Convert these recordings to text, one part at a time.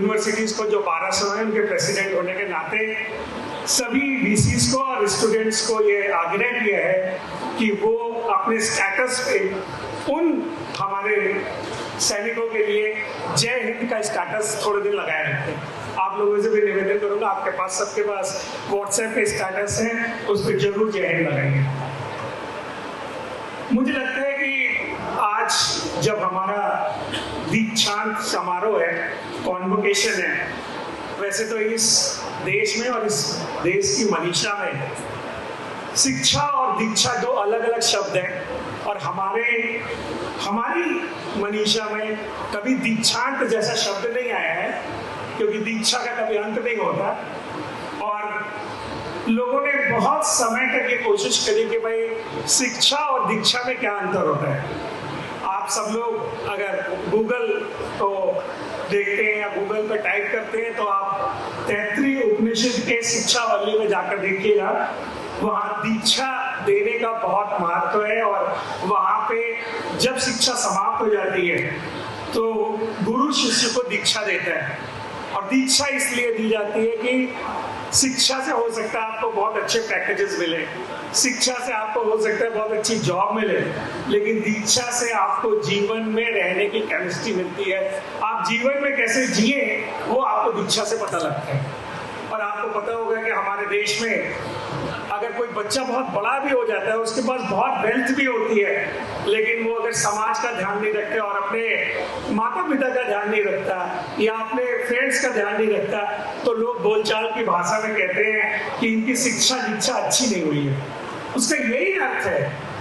Universities को जो 1200 हैं उनके प्रेसिडेंट होने के नाते सभी वीसीज को और स्टूडेंट्स को ये आग्रह किया है कि वो अपने स्टेटस पे उन हमारे सैनिकों के लिए जय हिंद का स्टेटस थोड़े दिन लगाए रखें। आप लोगों से भी निवेदन करूंगा, आपके पास सबके पास व्हाट्सएप पे स्टेटस है, उस पर जरूर जय हिंद लगाएंगे। मुझे लगता है कि आज जब हमारा दीक्षांत समारोह है, कॉन्वोकेशन है, वैसे तो इस देश में और इस देश की मनीषा में शिक्षा और दीक्षा दो अलग अलग शब्द हैं और हमारी मनीषा में कभी दीक्षांत जैसा शब्द नहीं आया है, क्योंकि दीक्षा का कभी अंत नहीं होता। और लोगों ने बहुत समय तक ये कोशिश करी कि भाई शिक्षा और दीक्षा में क्या अंतर होता है। आप सब लोग अगर गूगल को देखते हैं या गूगल पर टाइप करते हैं तो आप तैत्तिरीय उपनिषद के शिक्षा वल्ली में जाकर देखिएगा, वहाँ दीक्षा देने का बहुत महत्व है। और वहाँ पे जब शिक्षा समाप्त हो जाती है तो गुरु शिष्य को दीक्षा देता है। और दीक्षा इसलिए दी जाती है कि शिक्षा से हो सकता है आपको बहुत अच्छे पैकेजेस मिले, शिक्षा से आपको हो सकता है बहुत अच्छी जॉब मिले, लेकिन दीक्षा से आपको जीवन में रहने की केमिस्ट्री मिलती है। आप जीवन में कैसे जिए वो आपको दीक्षा से पता लगता है। और आपको पता होगा कि हमारे देश में अगर कोई बच्चा बहुत बड़ा भी हो जाता है, उसके पास बहुत वेल्थ भी होती है, लेकिन वो अगर समाज का ध्यान नहीं रखते और अपने माता पिता का ध्यान नहीं रखता या अपने फ्रेंड्स का ध्यान नहीं रखता, तो लोग बोलचाल की भाषा में कहते हैं कि इनकी शिक्षा दीक्षा अच्छी नहीं हुई है। उसका यही अर्थ है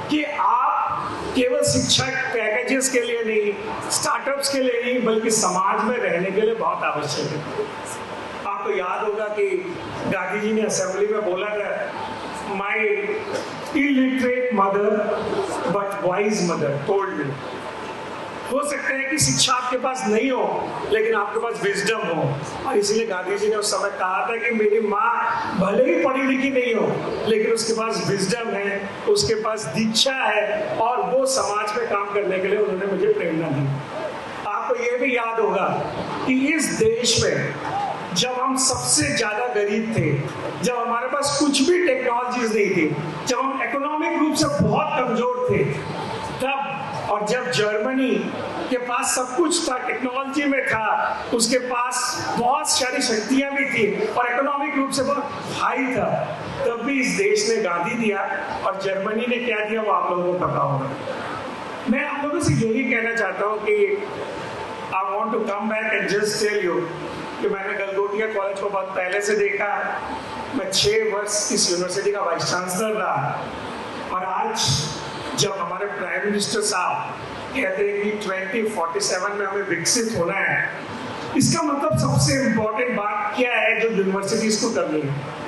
कि आप केवल शिक्षा पैकेजेस के लिए नहीं, स्टार्टअप्स के लिए नहीं, बल्कि समाज में रहने के लिए बहुत आवश्यक है। आपको याद होगा कि गांधी जी ने असेंबली में बोला था, My illiterate mother but wise mother told me। हो सकता है कि शिक्षा आपके पास नहीं हो, लेकिन आपके पास विजडम हो। और इसलिए गांधी जी ने उस समय कहा था कि मेरी माँ भले ही पढ़ी लिखी नहीं हो, लेकिन उसके पास विजडम है, उसके पास दीक्षा है और वो समाज में काम करने के लिए उन्होंने मुझे प्रेरणा दी। आपको ये भी याद होगा कि इस देश में जब हम सबसे ज्यादा गरीब थे, जब हमारे पास कुछ भी टेक्नोलॉजीज नहीं थी, जब हम इकोनॉमिक रूप से बहुत कमजोर थे, तब और जब जर्मनी के पास सब कुछ था, टेक्नोलॉजी में था, उसके पास बहुत सारी शक्तियां भी थी और इकोनॉमिक रूप से बहुत हाई था, तब भी इस देश ने गांधी दिया। और जर्मनी ने क्या दिया वो आप लोगों को पता होगा। मैं आप लोगों से यही कहना चाहता हूँ कि I want to come back and just tell you कि मैंने गलगोटिया कॉलेज को बहुत पहले से देखा। मैं 6 वर्ष इस यूनिवर्सिटी का वाइस चांसलर रहा और आज जब हमारे प्राइम मिनिस्टर साहब कहते हैं कि 2047 में हमें विकसित होना है, इसका मतलब सबसे इम्पोर्टेंट बात क्या है जो यूनिवर्सिटीज को करनी है।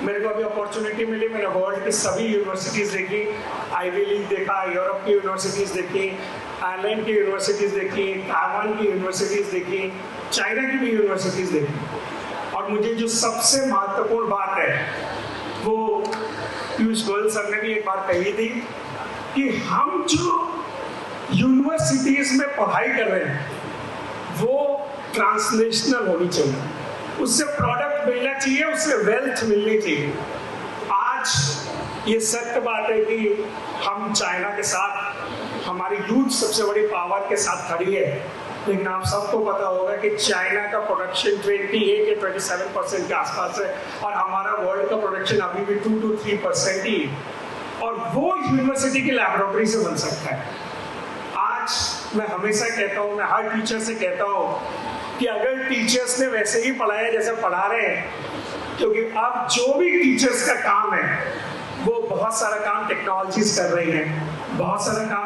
मेरे को अभी अपॉर्चुनिटी मिली, मैंने वर्ल्ड की सभी यूनिवर्सिटीज देखी, आईवी लीग देखा, यूरोप की यूनिवर्सिटीज देखी, आयरलैंड की यूनिवर्सिटीज देखी, ताइवान की यूनिवर्सिटीज देखी, चाइना की भी यूनिवर्सिटीज देखी। और मुझे जो सबसे महत्वपूर्ण बात है वो पीयूष गोयल सर ने भी एक बार कही थी कि हम जो यूनिवर्सिटीज में पढ़ाई कर रहे हैं वो ट्रांसलेशनल होनी चाहिए, उससे प्रोडक्ट मिलना चाहिए, उससे वेल्थ मिलनी चाहिए। आज ये सत्य बात है कि हम चाइना के साथ, हमारी यूथ सबसे बड़ी पावर के साथ खड़ी है, लेकिन आप सबको पता होगा कि चाइना का प्रोडक्शन 28 या 27% के आसपास है और हमारा वर्ल्ड का प्रोडक्शन अभी भी 2 to 3% ही है, और वो यूनिवर्सिटी की लैबोरेटरी से बन सकता है। आज मैं हमेशा कहता हूँ, मैं हर टीचर से कहता हूँ कि अगर टीचर्स ने वैसे ही पढ़ाया जैसे पढ़ा रहे हैं, क्योंकि अब जो भी टीचर्स का काम है वो बहुत सारा काम टेक्नोलॉजीज कर रही हैं, बहुत सारा काम